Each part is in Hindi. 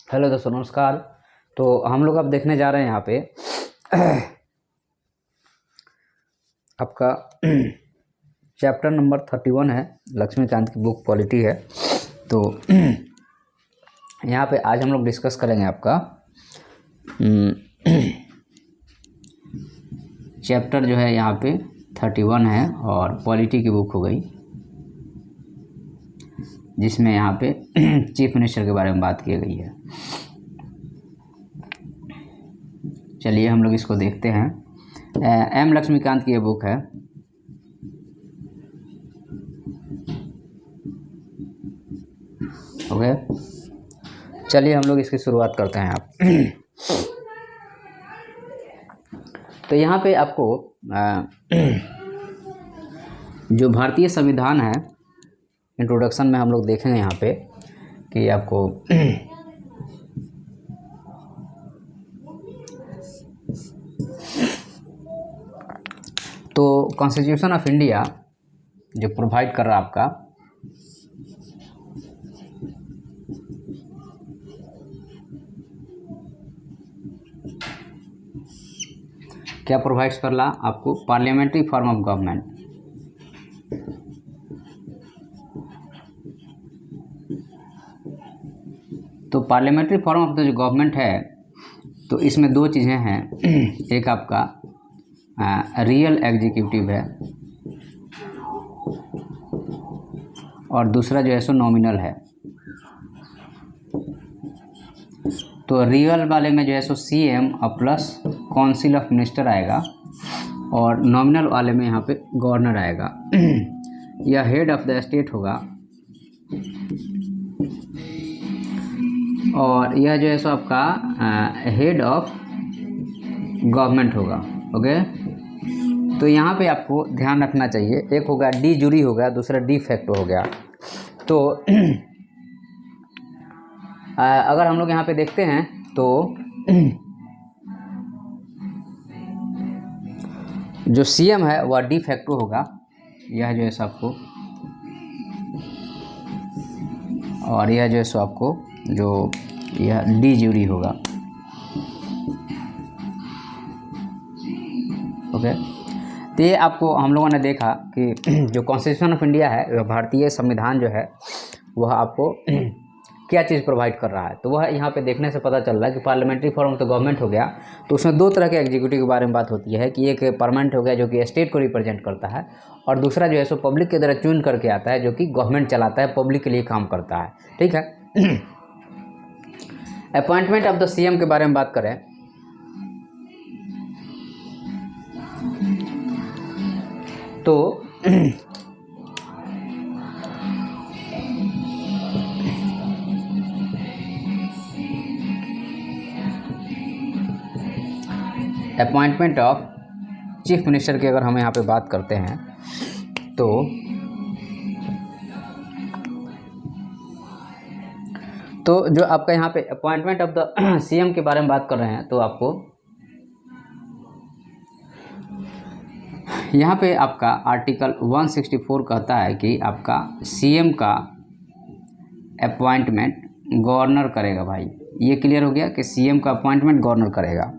हेलो दोस्तों, नमस्कार। तो हम लोग अब देखने जा रहे हैं यहाँ पे आपका चैप्टर नंबर 31 है, लक्ष्मीकांत की बुक पॉलिटी है। तो यहाँ पे आज हम लोग डिस्कस करेंगे आपका चैप्टर जो है यहाँ पे 31 है और पॉलिटी की बुक हो गई, जिसमें यहाँ पे चीफ मिनिस्टर के बारे में बात की गई है। चलिए हम लोग इसको देखते हैं। एम लक्ष्मीकांत की ये बुक है। ओके, चलिए हम लोग इसकी शुरुआत करते हैं आप। तो यहाँ पे आपको जो भारतीय संविधान है, इंट्रोडक्शन में हम लोग देखेंगे यहाँ पे कि आपको तो कॉन्स्टिट्यूशन ऑफ इंडिया जो प्रोवाइड कर रहा है आपका क्या प्रोवाइड्स कर रहा आपको पार्लियामेंट्री फॉर्म ऑफ गवर्नमेंट। तो पार्लियामेंट्री फॉर्म ऑफ द जो गवर्नमेंट है, तो इसमें दो चीज़ें हैं। एक आपका रियल एग्जीक्यूटिव है और दूसरा जो है सो नॉमिनल है। तो रियल वाले में जो है सो सीएम और प्लस काउंसिल ऑफ मिनिस्टर आएगा और नॉमिनल वाले में यहाँ पे गवर्नर आएगा। यह हेड ऑफ द स्टेट होगा और यह जो है सो आपका हेड ऑफ गवर्नमेंट होगा। ओके, तो यहाँ पे आपको ध्यान रखना चाहिए, एक होगा डी जूरी हो गया, दूसरा डी फैक्टो हो गया। तो अगर हम लोग यहाँ पे देखते हैं तो जो सीएम है वह डी फैक्टो होगा, यह जो है सो आपको, और यह जो है सो आपको जो यह डी जूरी होगा। ओके, तो ये आपको हम लोगों ने देखा कि जो कॉन्स्टिट्यूशन ऑफ इंडिया है, वह भारतीय संविधान जो है वह आपको क्या चीज़ प्रोवाइड कर रहा है। तो वह यहाँ पे देखने से पता चल रहा है कि parliamentary form of the government हो गया, तो उसमें दो तरह के एग्जीक्यूटिव के बारे में बात होती है कि एक परमानेंट हो गया जो कि स्टेट को रिप्रेजेंट करता है, और दूसरा जो है सो पब्लिक के द्वारा चुन करके आता है जो कि गवर्नमेंट चलाता है, पब्लिक के लिए काम करता है। ठीक है। अपॉइंटमेंट ऑफ द सीएम के बारे में बात करें तो अपॉइंटमेंट ऑफ चीफ मिनिस्टर की अगर हम यहाँ पे बात करते हैं तो जो आपका यहाँ पे अपॉइंटमेंट ऑफ द सीएम के बारे में बात कर रहे हैं, तो आपको यहाँ पे आपका आर्टिकल 164 कहता है कि आपका सीएम का अपॉइंटमेंट गवर्नर करेगा। भाई ये क्लियर हो गया कि सीएम का अपॉइंटमेंट गवर्नर करेगा।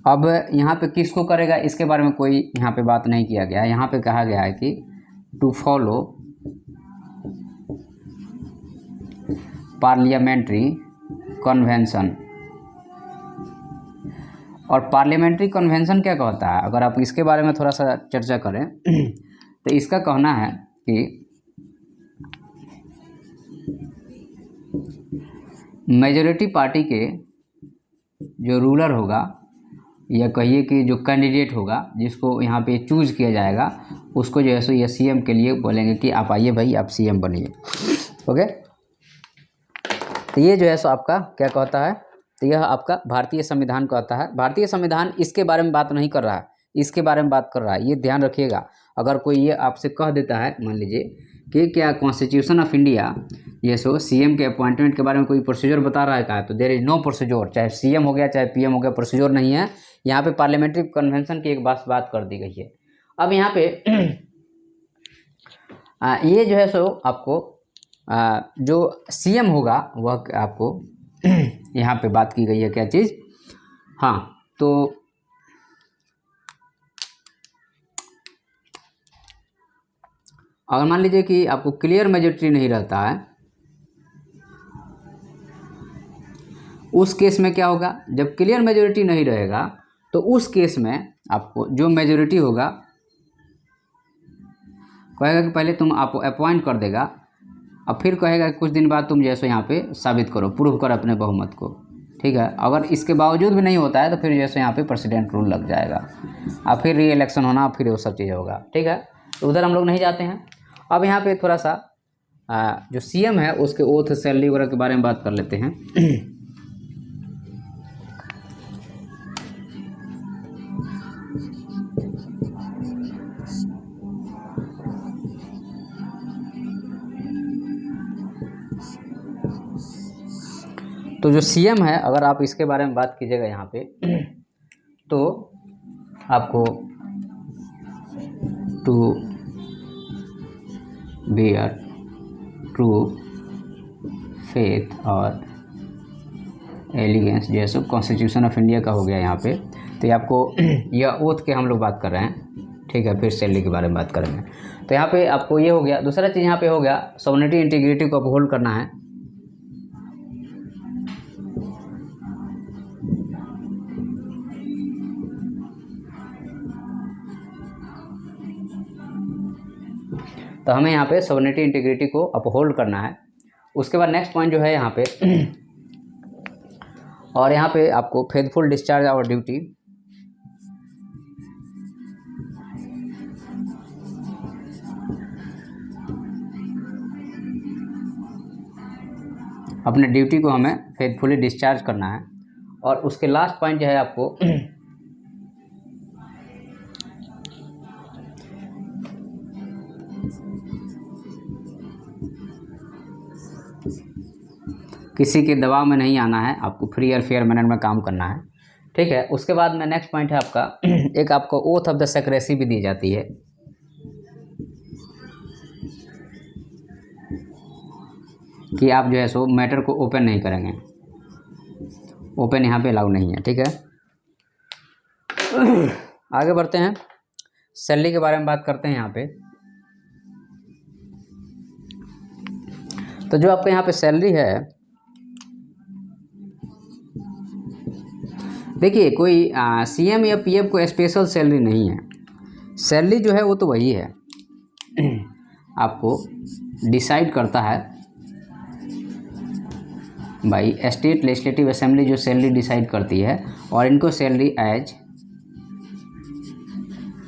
अब यहाँ पे किसको करेगा इसके बारे में कोई यहाँ पे बात नहीं किया गया है। यहाँ पे कहा गया है कि टू फॉलो पार्लियामेंट्री कन्वेंशन। और पार्लियामेंट्री कन्वेंशन क्या कहता है, अगर आप इसके बारे में थोड़ा सा चर्चा करें तो इसका कहना है कि मेजॉरिटी पार्टी के जो रूलर होगा, या कहिए कि जो कैंडिडेट होगा जिसको यहाँ पे चूज किया जाएगा, उसको जो है सो ये सीएम के लिए बोलेंगे कि आप आइए भाई, आप सीएम बनिए। ओके, तो ये जो है सो आपका क्या कहता है, तो यह आपका भारतीय संविधान कहता है। भारतीय संविधान इसके बारे में बात नहीं कर रहा है, इसके बारे में बात कर रहा है, ये ध्यान रखिएगा। अगर कोई ये आपसे कह देता है, मान लीजिए कि क्या कॉन्स्टिट्यूशन ऑफ इंडिया ये सो सीएम के अपॉइंटमेंट के बारे में कोई प्रोसीजर बता रहा है क्या, तो देयर इज नो प्रोसीजर। चाहे सीएम हो गया चाहे पीएम हो गया, प्रोसीजर नहीं है। यहाँ पे पार्लियामेंट्री कन्वेंशन की एक बात कर दी गई है। अब यहाँ पे ये जो है सो आपको जो सीएम होगा वह आपको यहाँ पे बात की गई है क्या चीज़। हाँ, तो अगर मान लीजिए कि आपको क्लियर मेजॉरिटी नहीं रहता है, उस केस में क्या होगा, जब क्लियर मेजॉरिटी नहीं रहेगा तो उस केस में आपको जो मेजॉरिटी होगा कहेगा कि पहले तुम आपको अपॉइंट कर देगा, अब फिर कहेगा कि कुछ दिन बाद तुम जैसे यहाँ पे साबित करो, प्रूव कर अपने बहुमत को, ठीक है। अगर इसके बावजूद भी नहीं होता है तो फिर जैसे यहाँ पे प्रेसिडेंट रूल लग जाएगा, अब फिर री इलेक्शन होना, फिर वो सब चीज़ होगा, ठीक है। तो उधर हम लोग नहीं जाते हैं। अब यहाँ पे थोड़ा सा जो सीएम है उसके ओथ सैलरी वगैरह के बारे में बात कर लेते हैं। तो जो सीएम है, अगर आप इसके बारे में बात कीजिएगा यहाँ पे तो आपको टू बियर ट्रू फेथ और एलिगेंस जैसे कॉन्स्टिट्यूशन ऑफ इंडिया का हो गया यहाँ पे। तो ये आपको यह ओथ के हम लोग बात कर रहे हैं, ठीक है। फिर सैलरी के बारे में बात करेंगे। तो यहाँ पे आपको ये हो गया। दूसरा चीज़ यहाँ पे हो गया सॉवरेनिटी इंटीग्रिटी को अपहोल्ड करना है। तो हमें यहाँ पे सॉवरेनिटी इंटीग्रिटी को अपहोल्ड करना है। उसके बाद नेक्स्ट पॉइंट जो है यहाँ पे और यहाँ पे आपको फेथफुल डिस्चार्ज आवर ड्यूटी, अपने ड्यूटी को हमें फेथफुली डिस्चार्ज करना है। और उसके लास्ट पॉइंट जो है आपको किसी के दबाव में नहीं आना है, आपको फ्री और फेयर मैनर में काम करना है, ठीक है। उसके बाद में नेक्स्ट पॉइंट है आपका एक आपको ओथ ऑफ द सेक्रेसी भी दी जाती है कि आप जो है सो मैटर को ओपन नहीं करेंगे, ओपन यहाँ पे अलाउ नहीं है, ठीक है। आगे बढ़ते हैं, सैलरी के बारे में बात करते हैं यहाँ पे। तो जो आपका यहाँ पे सैलरी है, देखिए कोई सीएम या पीएम को स्पेशल सैलरी नहीं है। सैलरी जो है वो तो वही है, आपको डिसाइड करता है भाई स्टेट लेजिस्लेटिव असेंबली, जो सैलरी डिसाइड करती है। और इनको salary as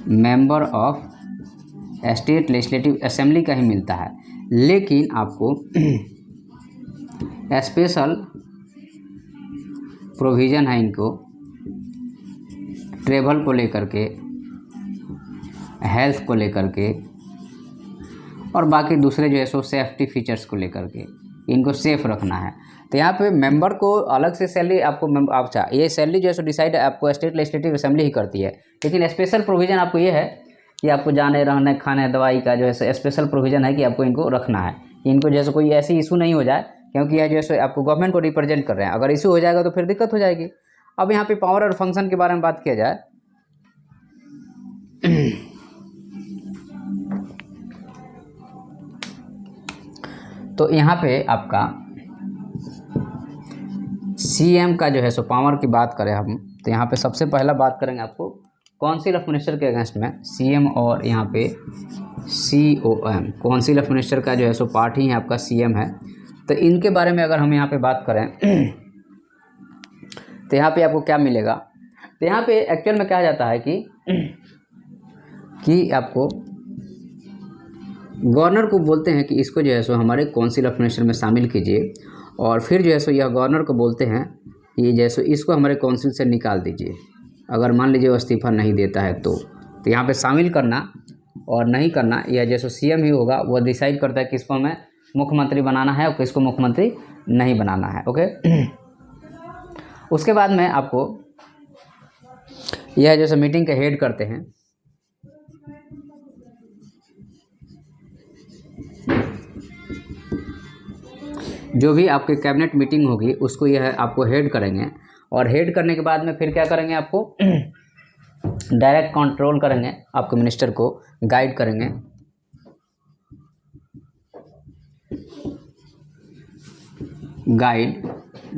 member of state legislative assembly का ही मिलता है। लेकिन आपको स्पेशल प्रोविज़न है इनको ट्रेवल को लेकर के, हेल्थ को लेकर के और बाकी दूसरे जो है सो सेफ्टी फीचर्स को लेकर के, इनको सेफ रखना है। तो यहाँ पे मेंबर को अलग से सैलरी आपको अच्छा, ये सैलरी जो है सो डिसाइड आपको स्टेट लेजिस्लेटिव असेंबली ही करती है। लेकिन स्पेशल प्रोविज़न आपको ये है कि आपको जाने रहने खाने दवाई का जो है स्पेशल प्रोविज़न है कि आपको इनको रखना है। इनको जैसे कोई ऐसी इशू नहीं हो जाए, क्योंकि यह जैसे आपको गवर्नमेंट को रिप्रेजेंट कर रहे हैं, अगर इशू हो जाएगा तो फिर दिक्कत हो जाएगी। अब यहाँ पे पावर और फंक्शन के बारे में बात किया जाए तो यहाँ पे आपका सीएम का जो है सो पावर की बात करें हम, तो यहाँ पे सबसे पहला बात करेंगे आपको काउंसिल ऑफ मिनिस्टर के अगेंस्ट में सीएम और यहाँ पे सीओएम, काउंसिल ऑफ मिनिस्टर का जो है सो पार्ट ही है आपका सीएम है। तो इनके बारे में अगर हम यहाँ पे बात करें तो यहाँ पे आपको क्या मिलेगा। तो यहाँ पे एक्चुअल में कहा जाता है कि आपको गवर्नर को बोलते हैं कि इसको जो है सो हमारे काउंसिल ऑफ मिनिस्टर में शामिल कीजिए, और फिर जो है सो यह गवर्नर को बोलते हैं कि जैसे इसको हमारे काउंसिल से निकाल दीजिए, अगर मान लीजिए वो इस्तीफा नहीं देता है तो यहाँ पे शामिल करना और नहीं करना यह जैसे सीएम ही होगा, वो डिसाइड करता है किसको हमें मुख्यमंत्री बनाना है और किसको मुख्यमंत्री नहीं बनाना है, ओके। उसके बाद में आपको यह जैसे मीटिंग के हेड करते हैं, जो भी आपके कैबिनेट मीटिंग होगी उसको यह आपको हेड करेंगे, और हेड करने के बाद में फिर क्या करेंगे, आपको डायरेक्ट कंट्रोल करेंगे, आपके मिनिस्टर को गाइड करेंगे। गाइड,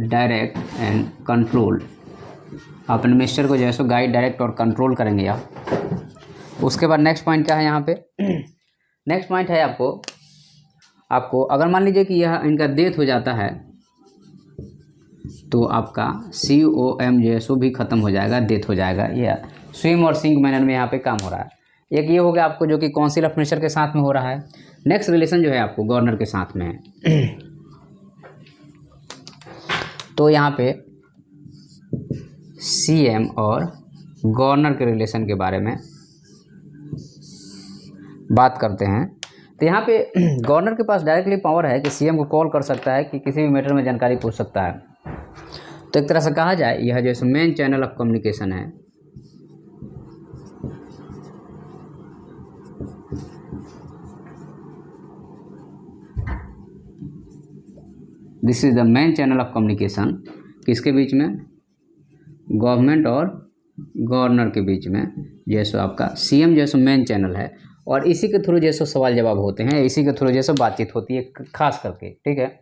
डायरेक्ट एंड कंट्रोल, अपने मिनिस्टर को जो है सो गाइड, डायरेक्ट और कंट्रोल करेंगे आप। उसके बाद नेक्स्ट पॉइंट क्या है यहाँ पे, नेक्स्ट पॉइंट है आपको अगर मान लीजिए कि यह इनका डेथ हो जाता है तो आपका COM जो है सो भी ख़त्म हो जाएगा, डेथ हो जाएगा। यह स्विम और सिंक मैनर में यहाँ पे काम हो रहा है। एक ये हो गया आपको जो कि काउंसिल ऑफ मिनिस्टर के साथ में हो रहा है। नेक्स्ट रिलेशन जो है आपको गवर्नर के साथ में है। तो यहाँ पे CM और गवर्नर के रिलेशन के बारे में बात करते हैं। तो यहाँ पे गवर्नर के पास डायरेक्टली पावर है कि CM को कॉल कर सकता है कि किसी भी मैटर में जानकारी पूछ सकता है। तो एक तरह से कहा जाए यह जैसे मेन चैनल ऑफ कम्युनिकेशन है। This is the main channel of communication, किसके बीच में, गवर्नमेंट और गवर्नर के बीच में। जैसे आपका CM जैसे मेन चैनल है, और इसी के थ्रू जैसे सवाल जवाब होते हैं, इसी के थ्रू जैसे बातचीत होती है खास करके, ठीक है।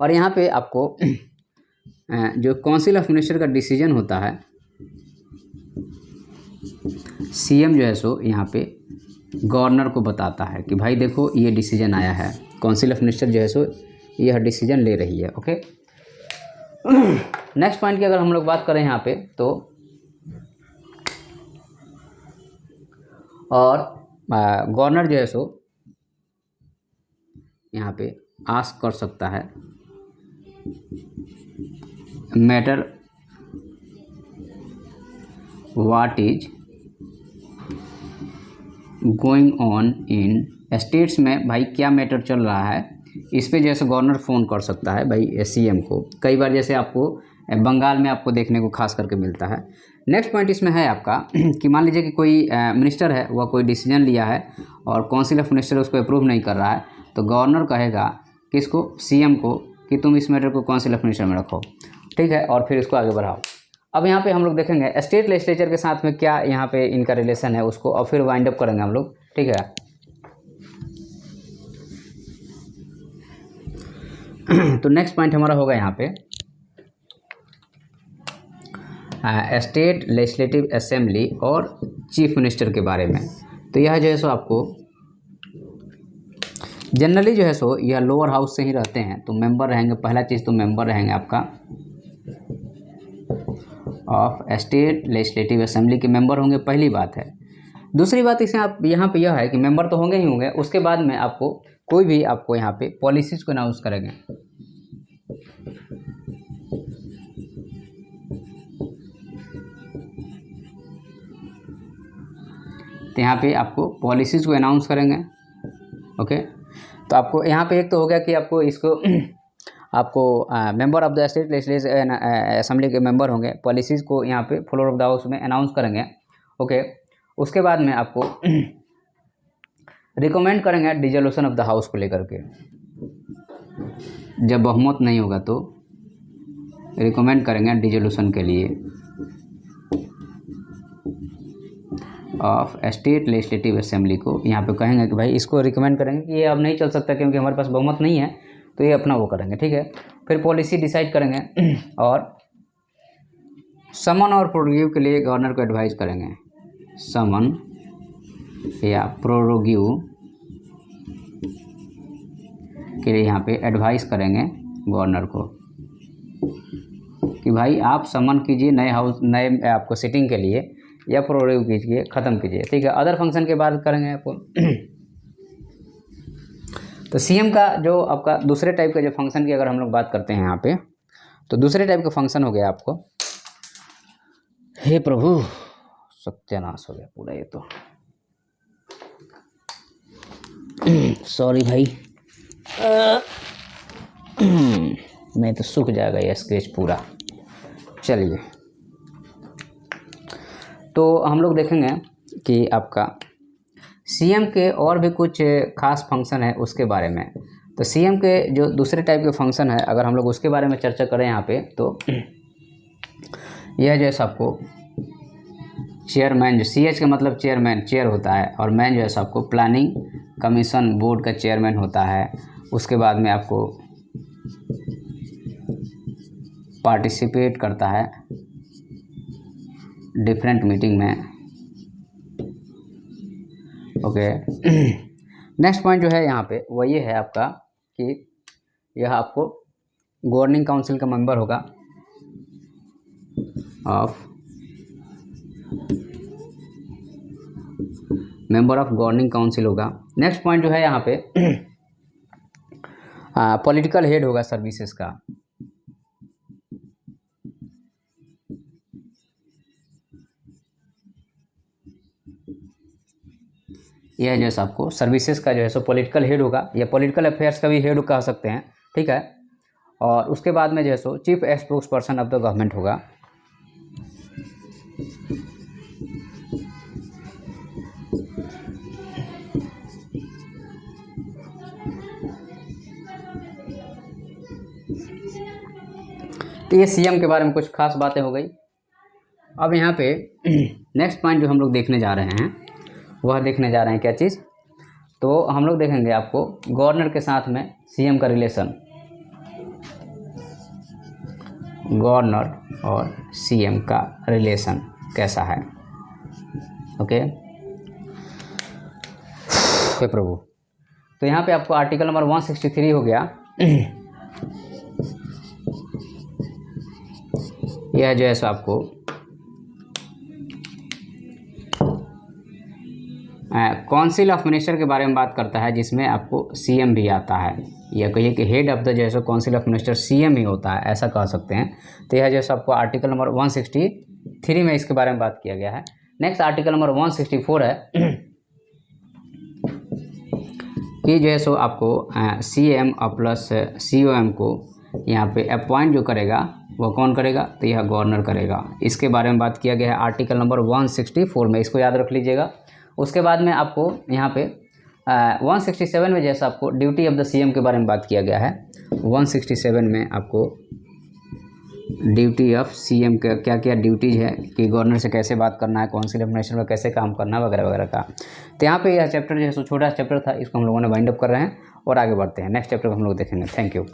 और यहाँ पे आपको जो काउंसिल ऑफ मिनिस्टर का डिसीजन होता है, CM जो है सो यहाँ पे गवर्नर को बताता है कि भाई देखो ये डिसीजन आया है, काउंसिल ऑफ मिनिस्टर जो है सो यह डिसीजन ले रही है। ओके, नेक्स्ट पॉइंट की अगर हम लोग बात करें यहाँ पे, तो और गवर्नर जो है सो यहाँ पे आस्क कर सकता है matter what is going on in states में, भाई क्या मैटर चल रहा है, इस पे जैसे गवर्नर फ़ोन कर सकता है भाई CM को। कई बार जैसे आपको बंगाल में आपको देखने को खास करके मिलता है। नेक्स्ट पॉइंट इसमें है आपका कि मान लीजिए कि कोई मिनिस्टर है, वह कोई डिसीजन लिया है और काउंसिल ऑफ मिनिस्टर उसको अप्रूव नहीं कर रहा है, तो गवर्नर कहेगा किसको, CM को, कि तुम इस मैटर को काउंसिल ऑफ मिनिस्टर में रखो, ठीक है, और फिर इसको आगे बढ़ाओ। अब यहाँ पे हम लोग देखेंगे स्टेट लेजिस्लेचर के साथ में क्या यहाँ पे इनका रिलेशन है उसको, और फिर वाइंड अप करेंगे हम लोग, ठीक है। तो नेक्स्ट पॉइंट हमारा होगा यहाँ पे स्टेट लेजिस्लेटिव असेंबली और चीफ मिनिस्टर के बारे में। तो यह जो है सो आपको जनरली जो है सो यह लोअर हाउस से ही रहते हैं, तो मेंबर रहेंगे, पहला चीज़ तो मेंबर रहेंगे आपका ऑफ स्टेट लेजिस्लेटिव असेंबली के मेंबर होंगे, पहली बात है। दूसरी बात इसमें आप यहाँ पे यह है कि मेंबर तो होंगे ही होंगे, उसके बाद में आपको कोई भी आपको यहाँ पे पॉलिसीज को अनाउंस करेंगे। तो यहाँ पे आपको पॉलिसीज़ को अनाउंस करेंगे। ओके, तो आपको यहाँ पे एक तो हो गया कि आपको इसको आपको member of the state legislative assembly के मेंबर होंगे, पॉलिसीज़ को यहाँ पे फ्लोर ऑफ द हाउस में अनाउंस करेंगे। ओके, उसके बाद में आपको रिकमेंड करेंगे डिसोल्यूशन ऑफ द हाउस को लेकर के। जब बहुमत नहीं होगा तो रिकमेंड करेंगे डिसोल्यूशन के लिए ऑफ स्टेट लेजिस्लेटिव असेंबली को। यहाँ पे कहेंगे कि भाई इसको रिकमेंड करेंगे कि ये अब नहीं चल सकता क्योंकि हमारे पास बहुमत नहीं है, तो ये अपना वो करेंगे, ठीक है। फिर पॉलिसी डिसाइड करेंगे और समन और प्रोरोगेटिव के लिए गवर्नर को एडवाइस करेंगे। समन या प्रोरोगेटिव के लिए यहाँ पे एडवाइस करेंगे गवर्नर को कि भाई आप समन कीजिए नए आपको सिटिंग के लिए, या प्रोरोगेटिव कीजिए, ख़त्म कीजिए, ठीक है। अदर फंक्शन के बाद करेंगे आपको। तो CM का जो आपका दूसरे टाइप का जो फंक्शन की अगर हम लोग बात करते हैं यहाँ पे, तो दूसरे टाइप का फंक्शन हो गया आपको, हे प्रभु सत्यानाश हो गया पूरा ये तो, सॉरी भाई, नहीं तो सूख जाएगा ये स्केच पूरा। चलिए, तो हम लोग देखेंगे कि आपका CM के और भी कुछ खास फंक्शन है उसके बारे में। तो सीएम के जो दूसरे टाइप के फंक्शन है, अगर हम लोग उसके बारे में चर्चा करें यहाँ पे, तो यह जो है आपको चेयरमैन, जो CH का मतलब चेयरमैन, चेयर होता है, और मैन जो है आपको प्लानिंग कमीशन बोर्ड का चेयरमैन होता है। उसके बाद में आपको पार्टिसिपेट करता है डिफरेंट मीटिंग में। ओके। नेक्स्ट पॉइंट जो है यहाँ पे वो ये है आपका कि यह आपको गवर्निंग काउंसिल का मेंबर होगा मेंबर ऑफ गवर्निंग काउंसिल होगा। नेक्स्ट पॉइंट जो है यहाँ पे पॉलिटिकल हेड होगा सर्विसेज का। यह जो है आपको सर्विसेज का जो है सो पॉलिटिकल हेड होगा, या पॉलिटिकल अफेयर्स का भी हेड कह सकते हैं, ठीक है। और उसके बाद में जो है सो chief spokes person of the government होगा। तो ये सीएम के बारे में कुछ खास बातें हो गई। अब यहाँ पे नेक्स्ट पॉइंट जो हम लोग देखने जा रहे हैं, वह देखने जा रहे हैं क्या चीज़, तो हम लोग देखेंगे आपको गवर्नर के साथ में सीएम का रिलेशन, गवर्नर और सीएम का रिलेशन कैसा है। ओके, हे प्रभु। तो यहाँ पे आपको आर्टिकल नंबर 163 हो गया। यह जो है सो आपको काउंसिल ऑफ मिनिस्टर के बारे में बात करता है, जिसमें आपको सीएम भी आता है, या कहिए कि हेड ऑफ द जो है सो काउंसिल ऑफ मिनिस्टर सीएम ही होता है, ऐसा कह सकते हैं। तो यह जो है आपको आर्टिकल नंबर 163 में इसके बारे में बात किया गया है। नेक्स्ट आर्टिकल नंबर 164 है कि जो है सो आपको सीएम और प्लस सीओएम को यहाँ पे अपॉइंट जो करेगा वो कौन करेगा, तो यह गवर्नर करेगा। इसके बारे में बात किया गया है आर्टिकल नंबर 164 में, इसको याद रख लीजिएगा। उसके बाद में आपको यहाँ पे 167 में जैसा आपको ड्यूटी ऑफ द सीएम के बारे में बात किया गया है। 167 में आपको ड्यूटी ऑफ सीएम का क्या क्या ड्यूटीज़ है, कि गवर्नर से कैसे बात करना है, काउंसिल ऑफ मिनिस्टर में कैसे काम करना है, वगैरह वगैरह का। तो यहाँ पे यह चैप्टर जो है सो छोटा चैप्टर था, इसको हम लोगों ने वाइंड अप कर रहे हैं और आगे बढ़ते हैं। नेक्स्ट चैप्टर को हम लोग देखेंगे। Thank you.